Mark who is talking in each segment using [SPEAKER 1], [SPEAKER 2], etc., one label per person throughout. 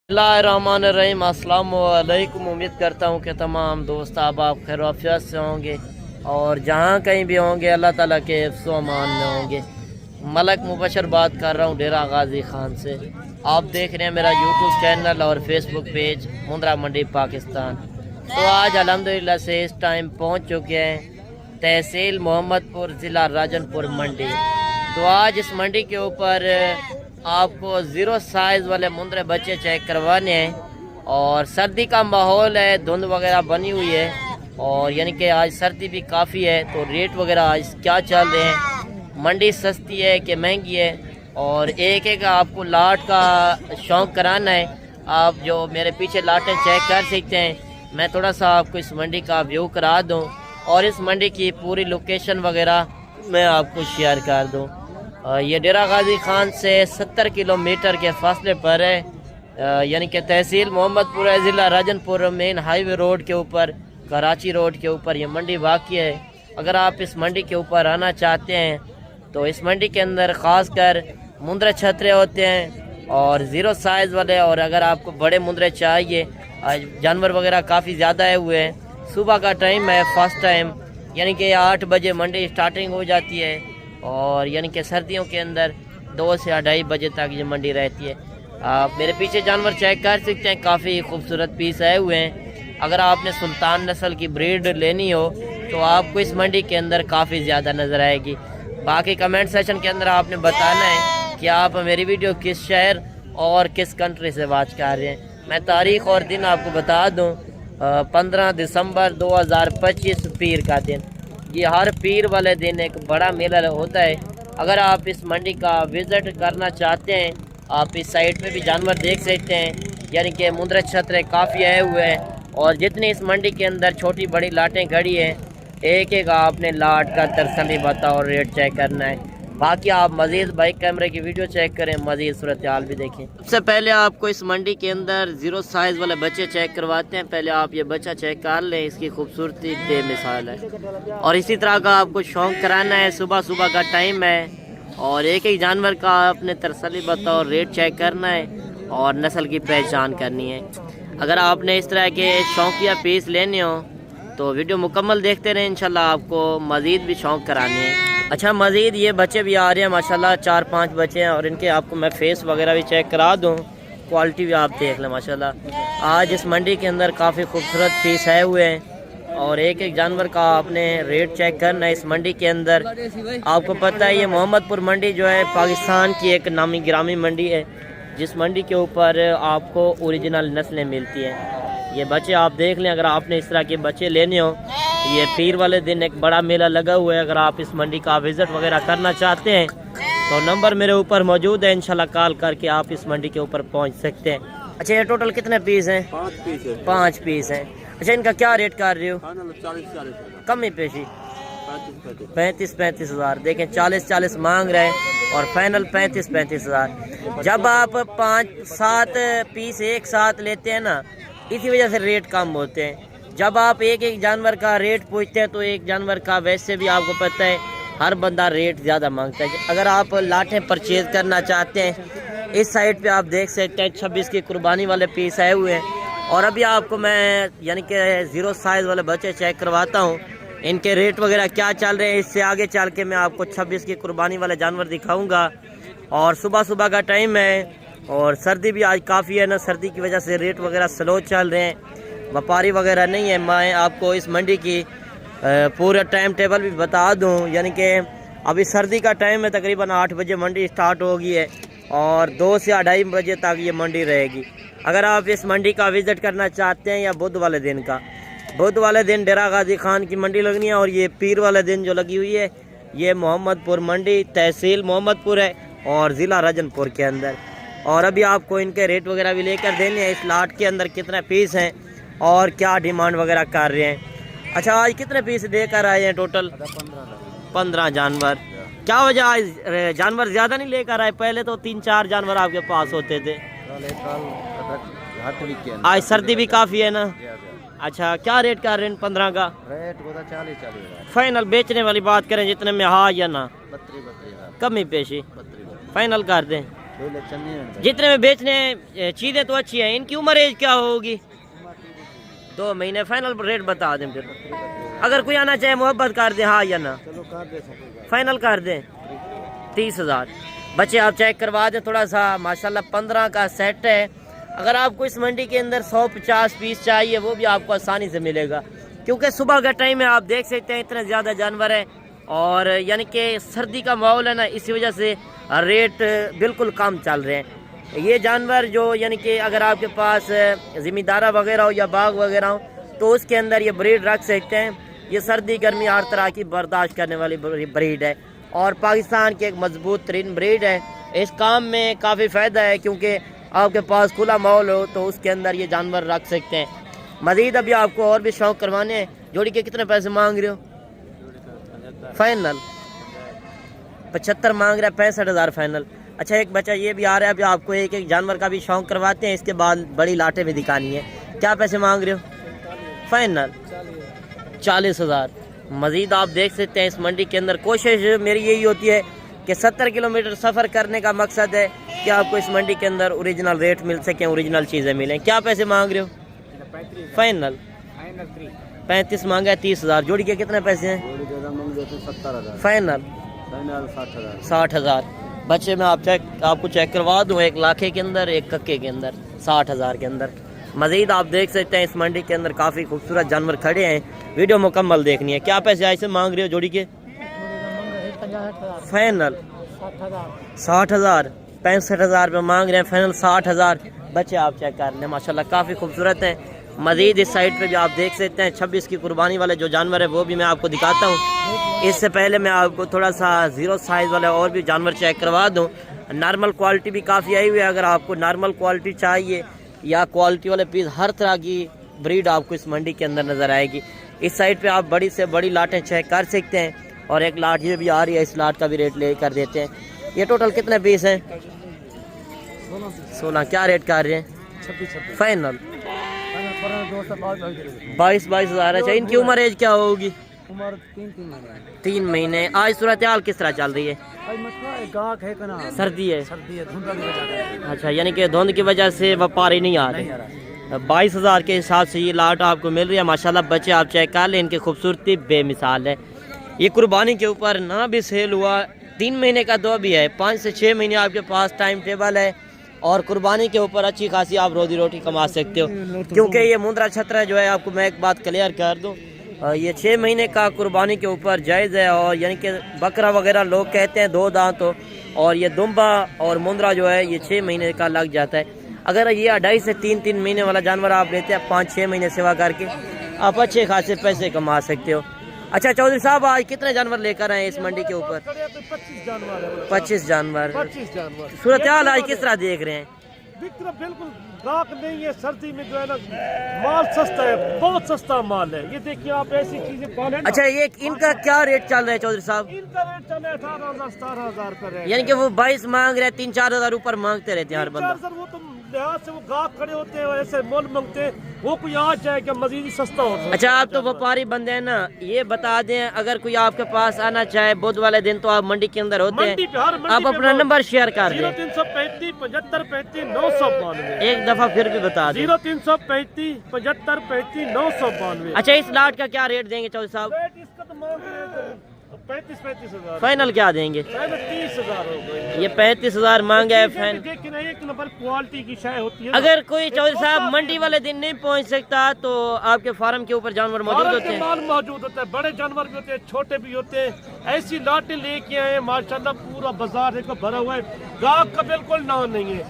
[SPEAKER 1] बिस्मिल्लाहिर्रहमानिर्रहीम। अस्सलाम वालेकुम। उम्मीद करता हूँ कि तमाम दोस्त आप खैर आफियत से होंगे और जहाँ कहीं भी होंगे अल्लाह ताला के हिफ्ज़ व अमान में होंगे। मलक मुबशर बात कर रहा हूँ डेरा गाजी खान से। आप देख रहे हैं मेरा यूट्यूब चैनल और फेसबुक पेज मुंद्रा मंडी पाकिस्तान। तो आज अल्हम्दुलिल्लाह से इस टाइम पहुँच चुके हैं तहसील मोहम्मदपुर, ज़िला राजनपुर मंडी। तो आज इस मंडी के ऊपर आपको ज़ीरो साइज़ वाले मुंद्रे बच्चे चेक करवाने हैं और सर्दी का माहौल है, धुंध वगैरह बनी हुई है और यानी कि आज सर्दी भी काफ़ी है। तो रेट वगैरह आज क्या चल रहे हैं, मंडी सस्ती है कि महंगी है, और एक एक आपको लाट का शौक़ कराना है। आप जो मेरे पीछे लाटें चेक कर सकते हैं, मैं थोड़ा सा आपको इस मंडी का व्यू करा दूँ और इस मंडी की पूरी लोकेशन वगैरह मैं आपको शेयर कर दूँ। ये डेरा गाजी खान से 70 किलोमीटर के फासले पर है, यानी कि तहसील मोहम्मदपुर, ज़िला राजनपुर, मेन हाईवे रोड के ऊपर, कराची रोड के ऊपर ये मंडी वाक़ई है। अगर आप इस मंडी के ऊपर आना चाहते हैं तो इस मंडी के अंदर ख़ास कर मुंद्रे छतरे होते हैं और ज़ीरो साइज़ वाले, और अगर आपको बड़े मुंद्रे चाहिए, आज जानवर वगैरह काफ़ी ज़्यादा आए हुए हैं। सुबह का टाइम है, फर्स्ट टाइम, यानी कि 8 बजे मंडी स्टार्टिंग हो जाती है और यानी कि सर्दियों के अंदर 2 से 2:30 बजे तक ये मंडी रहती है। आप मेरे पीछे जानवर चेक कर सकते हैं, काफ़ी खूबसूरत पीस आए हुए हैं। अगर आपने सुल्तान नस्ल की ब्रीड लेनी हो तो आपको इस मंडी के अंदर काफ़ी ज़्यादा नज़र आएगी। बाकी कमेंट सेशन के अंदर आपने बताना है कि आप मेरी वीडियो किस शहर और किस कंट्री से वाच कर रहे हैं। मैं तारीख़ और दिन आपको बता दूँ, 15 दिसंबर 2025 पीर का दिन। ये हर पीर वाले दिन एक बड़ा मेला होता है। अगर आप इस मंडी का विज़िट करना चाहते हैं, आप इस साइड पे भी जानवर देख सकते हैं, यानी कि मुंद्रे छतरे काफ़ी आए हुए हैं और जितनी इस मंडी के अंदर छोटी बड़ी लाटें खड़ी हैं, एक एक आपने लाट का तसल्ली बता और रेट चेक करना है। बाकी आप मज़ीद बाइक कैमरे की वीडियो चेक करें, मज़ीद सूरत हाल भी देखें। सबसे पहले आपको इस मंडी के अंदर ज़ीरो साइज़ वाले बच्चे चेक करवाते हैं। पहले आप ये बच्चा चेक कर लें, इसकी खूबसूरती बेमिसाल है और इसी तरह का आपको शौक़ कराना है। सुबह सुबह का टाइम है और एक एक जानवर का आपने तसल्ली बता और रेट चेक करना है और नस्ल की पहचान करनी है। अगर आपने इस तरह के शौकिया पीस लेने हो तो वीडियो मुकम्मल देखते रहें, इंशाल्लाह आपको मज़ीद भी शौक़ कराने हैं। अच्छा, मज़ीद ये बच्चे भी आ रहे हैं माशाल्लाह, 4-5 बच्चे हैं और इनके आपको मैं फेस वगैरह भी चेक करा दूँ, क्वालिटी भी आप देख लें माशाल्लाह। आज इस मंडी के अंदर काफ़ी खूबसूरत पीस आए हुए हैं और एक एक जानवर का आपने रेट चेक करना है। इस मंडी के अंदर आपको पता है ये मोहम्मदपुर मंडी जो है पाकिस्तान की एक नामी गिरामी मंडी है, जिस मंडी के ऊपर आपको ओरिजिनल नस्लें मिलती हैं। ये बच्चे आप देख लें, अगर आपने इस तरह के बच्चे लेने हो, ये पीर वाले दिन एक बड़ा मेला लगा हुआ है। अगर आप इस मंडी का विज़िट वगैरह करना चाहते हैं तो नंबर मेरे ऊपर मौजूद है, इंशाल्लाह कॉल करके आप इस मंडी के ऊपर पहुंच सकते हैं। अच्छा, ये टोटल कितने पीस हैं? 5 पीस हैं। अच्छा, इनका क्या रेट कर रहे हो? 40 कम ही पेशी 35 हज़ार। देखें 40 मांग रहे हैं और फाइनल 35 हज़ार। जब आप 5-7 पीस एक साथ लेते हैं ना, इसी वजह से रेट कम होते हैं। जब आप एक एक जानवर का रेट पूछते हैं तो एक जानवर का वैसे भी आपको पता है हर बंदा रेट ज़्यादा मांगता है। अगर आप लाटें परचेज़ करना चाहते हैं, इस साइड पे आप देख सकते हैं 26 की कुर्बानी वाले पीस आए हुए हैं और अभी आपको मैं यानी कि ज़ीरो साइज़ वाले बच्चे चेक करवाता हूँ, इनके रेट वगैरह क्या चल रहे हैं। इससे आगे चल के मैं आपको 26 की कुर्बानी वाले जानवर दिखाऊँगा। और सुबह सुबह का टाइम है और सर्दी भी आज काफ़ी है ना, सर्दी की वजह से रेट वगैरह स्लो चल रहे हैं, व्यापारी वगैरह नहीं है। मैं आपको इस मंडी की पूरा टाइम टेबल भी बता दूं, यानी कि अभी सर्दी का टाइम है, तकरीबन 8 बजे मंडी स्टार्ट होगी है और 2 से 2:30 बजे तक ये मंडी रहेगी। अगर आप इस मंडी का विज़िट करना चाहते हैं, या बुध वाले दिन डेरा गाजी खान की मंडी लगनी है और ये पीर वाले दिन जो लगी हुई है, ये मोहम्मदपुर मंडी, तहसील मोहम्मदपुर है और ज़िला राजनपुर के अंदर। और अभी आपको इनके रेट वगैरह भी लेकर देने हैं, इस लाट के अंदर कितने पीस हैं और क्या डिमांड वगैरह कर रहे हैं। अच्छा, आज कितने पीस लेकर आए हैं टोटल? 15 जानवर। क्या वजह आज जानवर ज़्यादा नहीं लेकर आए? पहले तो 3-4 जानवर आपके पास होते थे, आज सर्दी भी काफ़ी है ना। अच्छा, क्या रेट कर रहे हैं 15 का?
[SPEAKER 2] रेट 40
[SPEAKER 1] फाइनल बेचने वाली बात करें जितने में, हाँ या ना?
[SPEAKER 2] 32
[SPEAKER 1] कम ही पेशी फाइनल कर दें। जितने में बेचने चीज़ें तो अच्छी हैं, इनकी उम्र एज क्या होगी? 2 महीने। फाइनल रेट बता दें फिर, अगर कोई आना चाहे मोहब्बत कर दें, हाँ या ना? फाइनल कर दें 30,000। बच्चे आप चेक करवा दें थोड़ा सा, माशाल्लाह 15 का सेट है। अगर आपको इस मंडी के अंदर 150 पीस चाहिए वो भी आपको आसानी से मिलेगा, क्योंकि सुबह का टाइम है, आप देख सकते हैं इतने ज़्यादा जानवर हैं और यानी कि सर्दी का माहौल है ना, इसी वजह से रेट बिल्कुल कम चल रहे हैं। ये जानवर जो यानी कि अगर आपके पास ज़मींदारा वगैरह हो या बाग वगैरह हो तो उसके अंदर ये ब्रीड रख सकते हैं। ये सर्दी गर्मी हर तरह की बर्दाश्त करने वाली ब्रीड है और पाकिस्तान की एक मजबूत तरीन ब्रीड है। इस काम में काफ़ी फ़ायदा है, क्योंकि आपके पास खुला माहौल हो तो उसके अंदर ये जानवर रख सकते हैं। मज़ीद अभी आपको और भी शौक़ करवाने हैं। जोड़ी के कितने पैसे मांग रहे हो? फाइनल 75 मांग रहा है, 65,000 फाइनल। अच्छा, एक बच्चा ये भी आ रहा है, अभी आपको एक एक जानवर का भी शौक़ करवाते हैं, इसके बाद बड़ी लाटें भी दिखानी है। क्या पैसे मांग रहे हो? फाइनल 40,000। मज़ीद आप देख सकते हैं इस मंडी के अंदर कोशिश मेरी यही होती है कि 70 किलोमीटर सफ़र करने का मकसद है कि आपको इस मंडी के अंदर ओरिजिनल रेट मिल सकें, ओरिजिनल चीज़ें मिलें। क्या पैसे मांग रहे हो? फाइनल 35 मांगा है, 30,000। जोड़ी के कितने पैसे हैं? फाइनल 60,000। बच्चे में आपको चेक करवा दूँ, एक लाखे के अंदर, एक कक्के के अंदर, 60,000 के अंदर। मज़ीद आप देख सकते हैं इस मंडी के अंदर काफ़ी खूबसूरत जानवर खड़े हैं। वीडियो मुकम्मल देखनी है। क्या पैसे ऐसे मांग रहे हो जोड़ी के? फाइनल 60,000। 65,000 रुपये मांग रहे हैं, फाइनल 60,000। बच्चे आप चेक कर लें, माशाल्लाह काफ़ी खूबसूरत हैं। मज़ीद इस साइड पे भी आप देख सकते हैं 26 की कुर्बानी वाले जो जानवर है वो भी मैं आपको दिखाता हूँ। इससे पहले मैं आपको थोड़ा सा 0 साइज़ वाले और भी जानवर चेक करवा दूँ। नॉर्मल क्वालिटी भी काफ़ी आई हुई है। अगर आपको नॉर्मल क्वालिटी चाहिए या क्वालिटी वाले पीस, हर तरह की ब्रीड आपको इस मंडी के अंदर नज़र आएगी। इस साइड पे आप बड़ी से बड़ी लाटें चेक कर सकते हैं और एक लाट ये भी आ रही है, इस लाट का भी रेट ले कर देते हैं। ये टोटल कितने पीस हैं? 16। क्या रेट कर रहे हैं?
[SPEAKER 2] 26।
[SPEAKER 1] फाइनल 22,000। अच्छा, इनकी उम्र एज क्या होगी?
[SPEAKER 2] उम्र
[SPEAKER 1] 3 महीने। आज सूरत हाल किस तरह चल रही है? सर्दी है। अच्छा, यानी कि धुंध की वजह से व्यापारी नहीं आ रहे। 22,000 के हिसाब से ये लाट आपको मिल रही है। माशाल्लाह बच्चे आप चेक कर लें, इनकी खूबसूरती बेमिसाल है। ये कुर्बानी के ऊपर ना भी सेल हुआ, 3 महीने का दो भी है, 5 से 6 महीने आपके पास टाइम टेबल है और कुर्बानी के ऊपर अच्छी खासी आप रोजी रोटी कमा सकते हो। क्योंकि ये मुंद्रा छतरा जो है, आपको मैं एक बात क्लियर कर दूं, ये 6 महीने का कुर्बानी के ऊपर जायज़ है। और यानी कि बकरा वगैरह लोग कहते हैं 2 दांत हो, और ये दुम्बा और मुंद्रा जो है ये 6 महीने का लग जाता है। अगर ये 2.5 से 3 महीने वाला जानवर आप लेते हैं, 5-6 महीने सेवा करके आप अच्छे खासे पैसे कमा सकते हो। अच्छा चौधरी साहब, आज कितने जानवर लेकर आए इस मंडी के ऊपर? 25 जानवर। सूरत हाल आज किस तरह देख रहे हैं?
[SPEAKER 3] बिल्कुल ग्राहक नहीं है। सर्दी में जो है ना माल सस्ता है, बहुत सस्ता माल है। ये देखिए आप ऐसी चीजें पाले।
[SPEAKER 1] अच्छा, ये इनका क्या रेट चल रहा है चौधरी साहब?
[SPEAKER 3] इनका रेट चल रहा है 18,000 17,000 का रेट।
[SPEAKER 1] यानी कि वो 22 मांग रहे हैं, 3-4 हज़ार ऊपर मांगते रहते हैं हर बंदा।
[SPEAKER 3] वो तो लिहाज से वो ग्राहक खड़े होते हैं, ऐसे मोल मांगते हैं, वो कोई आ जाए क्या मजीद सस्ता हो।
[SPEAKER 1] अच्छा, आप तो व्यापारी बंदे हैं ना, ये बता दें अगर कोई आपके पास आना चाहे बुध वाले दिन तो आप मंडी के अंदर होते हैं, आप अपना नंबर शेयर कर दें।
[SPEAKER 3] 0335 75 35 992।
[SPEAKER 1] एक दफा फिर भी बता दें।
[SPEAKER 3] 0335 75 35 992।
[SPEAKER 1] अच्छा, इस लाट का क्या रेट देंगे चौधरी साहब?
[SPEAKER 3] इसका तो मांग रहे हैं 35 हज़ार।
[SPEAKER 1] फाइनल क्या देंगे?
[SPEAKER 3] 30,000 हो गए।
[SPEAKER 1] ये 35,000 मांगा है फाइनल।
[SPEAKER 3] लेकिन एक नंबर क्वालिटी की शाय होती है।
[SPEAKER 1] अगर कोई चौधरी साहब मंडी वाले दिन नहीं पहुंच सकता तो आपके फार्म के ऊपर जानवर मौजूद होते हैं?
[SPEAKER 3] माल मौजूद होता है, बड़े जानवर भी होते हैं, छोटे भी होते हैं। ऐसी लाटें लेके आए माशाल्लाह, पूरा बाजार एक भरा हुआ है। गाहक का बिल्कुल नाम नहीं है।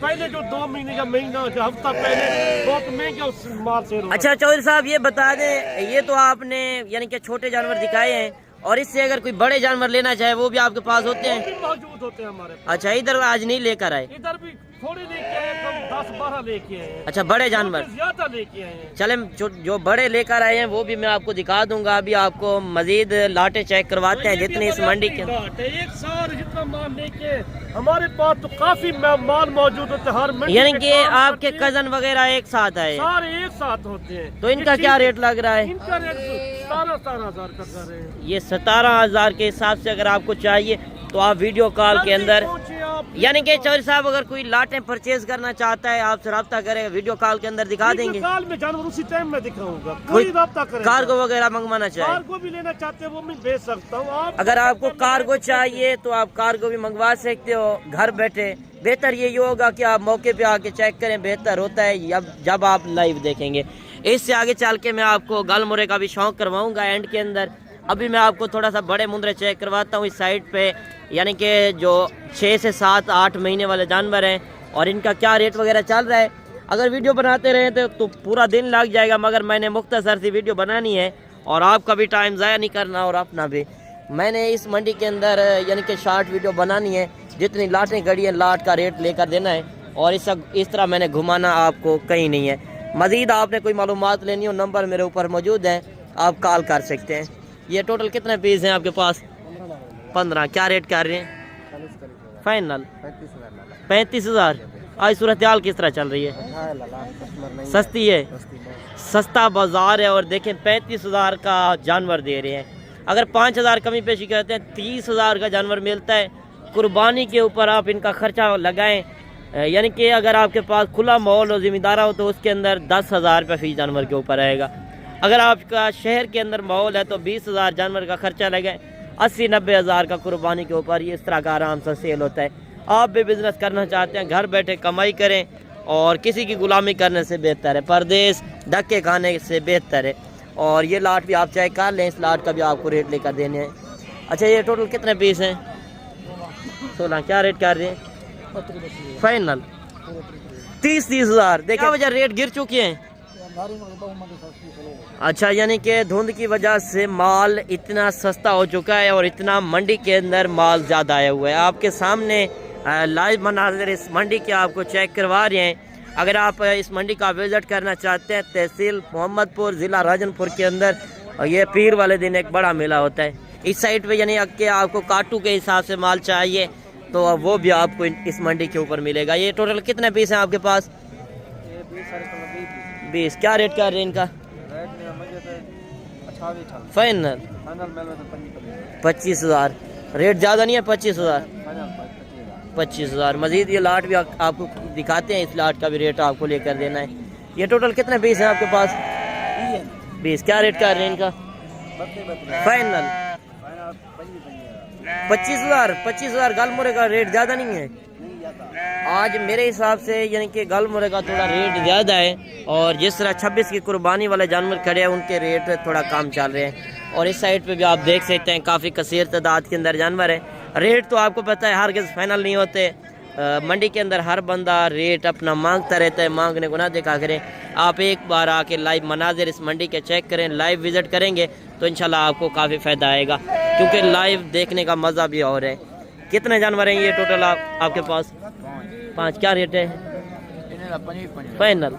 [SPEAKER 3] पहले जो 2 महीने का महीना, जो हफ्ता पहले बहुत महंगा माल से।
[SPEAKER 1] अच्छा चौधरी साहब, ये बता दें, ये तो आपने यानी कि छोटे जानवर दिखाए हैं, और इससे अगर कोई बड़े जानवर लेना चाहे वो भी आपके पास होते हैं?
[SPEAKER 3] मौजूद होते हैं हमारे पास।
[SPEAKER 1] अच्छा, इधर आज नहीं लेकर आए?
[SPEAKER 3] इधर भी थोड़े लेके आए, कम 10-12 लेके आए।
[SPEAKER 1] अच्छा, बड़े जानवर
[SPEAKER 3] ज्यादा लेके आए हैं।
[SPEAKER 1] चले, जो बड़े लेकर आए हैं वो भी मैं आपको दिखा दूंगा। अभी आपको मजीद लाटे चेक करवाते हैं जितनी इस मंडी के।
[SPEAKER 3] एक सार जितना माल लेके हमारे पास तो काफी माल मौजूद होता है हर मंडी।
[SPEAKER 1] यानी कि आपके कजन वगैरह एक साथ आए?
[SPEAKER 3] सारे एक साथ होते हैं।
[SPEAKER 1] तो इनका क्या रेट लग रहा है?
[SPEAKER 3] इनका रेट 17,000 का कर रहे हैं।
[SPEAKER 1] ये 17,000 के हिसाब से अगर आपको चाहिए तो आप वीडियो कॉल के अंदर यानी कि चौधरी साहब अगर कोई लाटें परचेज करना चाहता है आपसे रब्ता करे, वीडियो कॉल के अंदर दिखा देंगे?
[SPEAKER 3] कॉल में जानवर उसी टाइम में दिखाऊंगा,
[SPEAKER 1] कोई
[SPEAKER 3] कोई रब्ता करे।
[SPEAKER 1] कार्गो वगैरह मंगवाना चाहे,
[SPEAKER 3] कार्गो भी लेना चाहते हैं वो मैं भेज सकता हूँ। आप
[SPEAKER 1] अगर आपको कार्गो चाहिए तो आप कार्गो भी मंगवा सकते हो घर बैठे। बेहतर ये होगा कि आप मौके पे आके चेक करें, बेहतर होता है जब आप लाइव देखेंगे। इससे आगे चल के मैं आपको गल मुरे का भी शौक करवाऊंगा एंड के अंदर। अभी मैं आपको थोड़ा सा बड़े मुंदरे चेक करवाता हूँ इस साइड पे, यानी कि जो 6 से 7 8 महीने वाले जानवर हैं और इनका क्या रेट वगैरह चल रहा है। अगर वीडियो बनाते रहे तो पूरा दिन लग जाएगा, मगर मैंने मुख्तसर सी वीडियो बनानी है और आपका भी टाइम ज़ाया नहीं करना और अपना भी। मैंने इस मंडी के अंदर यानी कि शॉर्ट वीडियो बनानी है, जितनी लाटें खड़ी हैं लाट का रेट लेकर देना है और इस तरह मैंने घुमाना आपको कहीं नहीं है। मज़ीद आपने कोई मालूमात लेनी हो, नंबर मेरे ऊपर मौजूद है, आप कॉल कर सकते हैं। ये टोटल कितने पीस हैं आपके पास? 15। क्या रेट कर रहे हैं फाइनल? 35,000। आज सूरत हाल किस तरह चल रही है? सस्ती है, सस्ता बाजार है। और देखें 35,000 का जानवर दे रहे हैं। अगर 5,000 कमी पेशी करते हैं 30,000 का जानवर मिलता है। कुर्बानी के ऊपर आप इनका खर्चा लगाएं, यानी कि अगर आपके पास खुला माहौल और ज़िम्मेदार हो तो उसके अंदर 10,000 रुपये फी जानवर के ऊपर आएगा। अगर आपका शहर के अंदर माहौल है तो 20,000 जानवर का खर्चा लगाएं, 80-90 हज़ार का कुर्बानी के ऊपर ये इस तरह का आराम से सेल होता है। आप भी बिज़नेस करना चाहते हैं, घर बैठे कमाई करें और किसी की गुलामी करने से बेहतर है, परदेश धक्के खाने से बेहतर है। और ये लाट भी आप चेक कर लें, इस लाट का भी आपको रेट लेकर देने हैं। अच्छा ये टोटल कितने पीस हैं? 16। क्या रेट कर रहे हैं फाइनल? 30,000। देखा वजह रेट गिर चुके हैं। अच्छा, यानी कि धुंध की वजह से माल इतना सस्ता हो चुका है और इतना मंडी के अंदर माल ज़्यादा आया हुआ है। आपके सामने लाइव मनाज़िर इस मंडी के आपको चेक करवा रहे हैं। अगर आप इस मंडी का विज़िट करना चाहते हैं, तहसील मोहम्मदपुर, ज़िला राजनपुर के अंदर, ये पीर वाले दिन एक बड़ा मेला होता है। इस साइड पे यानी कि आपको काटू के हिसाब से माल चाहिए तो वो भी आपको इस मंडी के ऊपर मिलेगा। ये टोटल कितने पीस हैं आपके पास? 20। क्या रेट कर रहे हैं इनका फाइनल? 25,000। रेट ज़्यादा नहीं है? 25,000। 25,000। मज़ीद ये लाट भी आपको दिखाते हैं, इस लाट का भी रेट आपको लेकर देना है। ये टोटल कितने पीस हैं आपके पास? 20। क्या रेट कर रहे हैं इनका फाइनल? 25,000। 25,000 गल मुरे का रेट ज़्यादा नहीं है आज मेरे हिसाब से, यानी कि गल मुरे का थोड़ा रेट ज़्यादा है। और जिस तरह 26 की कुर्बानी वाले जानवर खड़े हैं उनके रेट थोड़ा कम चल रहे हैं। और इस साइड पे भी आप देख सकते हैं काफ़ी कसीर तादाद के अंदर जानवर है। रेट तो आपको पता है हरगिज़ फाइनल नहीं होते। मंडी के अंदर हर बंदा रेट अपना मांगता रहता है, मांगने को ना देखा करें। आप एक बार आके लाइव मनाजिर इस मंडी के चेक करें, लाइव विज़िट करेंगे तो इंशाल्लाह आपको काफ़ी फ़ायदा आएगा, क्योंकि लाइव देखने का मज़ा भी और है। कितने जानवर हैं ये टोटल आपके पास? 5। क्या रेट है फाइनल?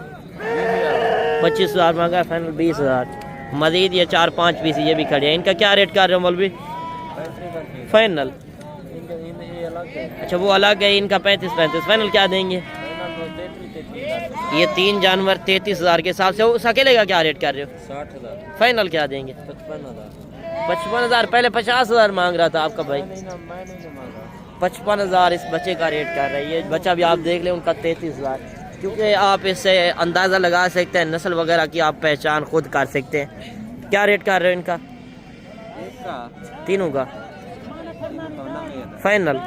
[SPEAKER 1] 25,000 मांगा, फाइनल 20,000। मज़ीद ये 4-5 पीस ये भी खड़े हैं। इनका क्या रेट कर रहे हो मौलवी फाइनल? अच्छा वो अलग है, इनका 35-35। फाइनल क्या देंगे? ये 3 जानवर 33,000 के हिसाब से। उस अकेले का क्या रेट कर रहे हो?
[SPEAKER 2] 60,000।
[SPEAKER 1] फाइनल क्या देंगे? 55,000। पहले 50,000 मांग रहा था आपका भाई। 55,000 इस बच्चे का रेट कर रहा है। ये बच्चा भी आप देख लें, उनका 33,000। क्योंकि आप इससे अंदाज़ा लगा सकते हैं, नस्ल वगैरह की आप पहचान खुद कर सकते हैं। क्या रेट कर रहे हो इनका तीनों का फाइनल?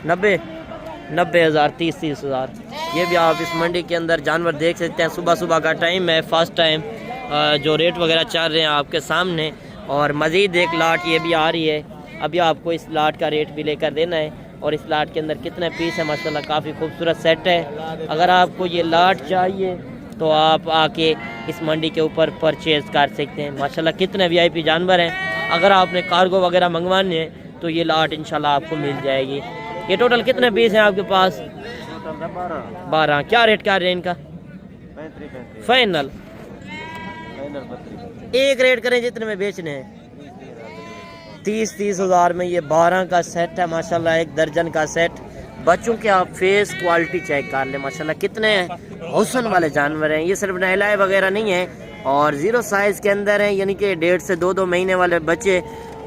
[SPEAKER 1] 90,000। 30,000। ये भी आप इस मंडी के अंदर जानवर देख सकते हैं। सुबह सुबह का टाइम है, फर्स्ट टाइम जो रेट वगैरह चल रहे हैं आपके सामने। और मज़ीद एक लाट ये भी आ रही है, अभी आपको इस लाट का रेट भी लेकर देना है। और इस लाट के अंदर कितने पीस है माशाल्लाह, काफ़ी खूबसूरत सेट है। अगर आपको ये लाट चाहिए तो आप आके इस मंडी के ऊपर परचेज़ कर सकते हैं। माशाल्लाह कितने VIP जानवर हैं। अगर आपने कार्गो वगैरह मंगवाने हैं तो ये लाट इंशाल्लाह आपको मिल जाएगी। ये टोटल कितने पीस हैं आपके पास? 12। क्या रेट कर रहे हैं इनका फाइनल? एक रेट करें जितने में बेचने हैं। 30,000 में ये 12 का सेट है माशाल्लाह, 1 दर्जन का सेट। बच्चों के आप फेस क्वालिटी चेक कर लें माशाल्लाह, कितने हुस्न वाले जानवर हैं। ये सिर्फ नहलाए वगैरह नहीं है और 0 साइज़ के अंदर हैं, यानी कि 1.5 से 2 महीने वाले बच्चे।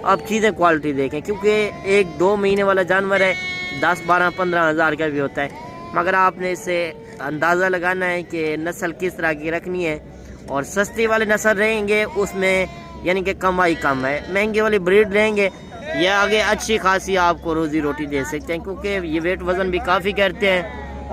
[SPEAKER 1] आप चीज़ें क्वालिटी देखें, क्योंकि 1-2 महीने वाला जानवर है 10, 12, 15 ہزار کا بھی ہوتا ہے، مگر آپ نے اس سے اندازہ لگانا ہے کہ نسل کس طرح کی رکھنی ہے، اور سستی والے نسل رہیں گے اس میں یعنی کہ کمائی کم ہے، مہنگی والی بریڈ لیں گے یہ آگے اچھی خاصی آپ کو روزی روٹی دے سکتے ہیں، کیونکہ یہ ویٹ وزن بھی کافی کرتے ہیں،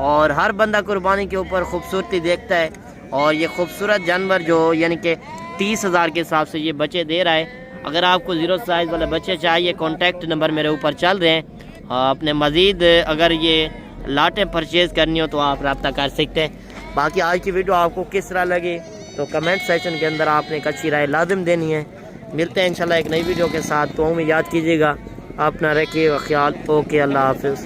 [SPEAKER 1] اور ہر بندہ قربانی کے اوپر خوبصورتی دیکھتا ہے، اور یہ خوبصورت جانور جو یعنی کہ 30,000 کے حساب سے یہ بچے دے رہا ہے۔ اگر آپ کو 0 سائز والے بچے چاہیے، کانٹیکٹ نمبر میرے اوپر چل رہے ہیں، آپ نے مزید اگر یہ لاٹیں پرچیز کرنی ہو تو آپ رابطہ کر سکتے ہیں۔ باقی آج کی ویڈیو آپ کو کس طرح لگی تو کمنٹ سیکشن کے اندر آپ نے ایک اچھی رائے لازم دینی ہے۔ ملتے ہیں انشاءاللہ ایک نئی ویڈیو کے ساتھ، تو میں یاد کیجیے گا اپنا رکھیے گا خیال۔ اوکے، اللہ حافظ۔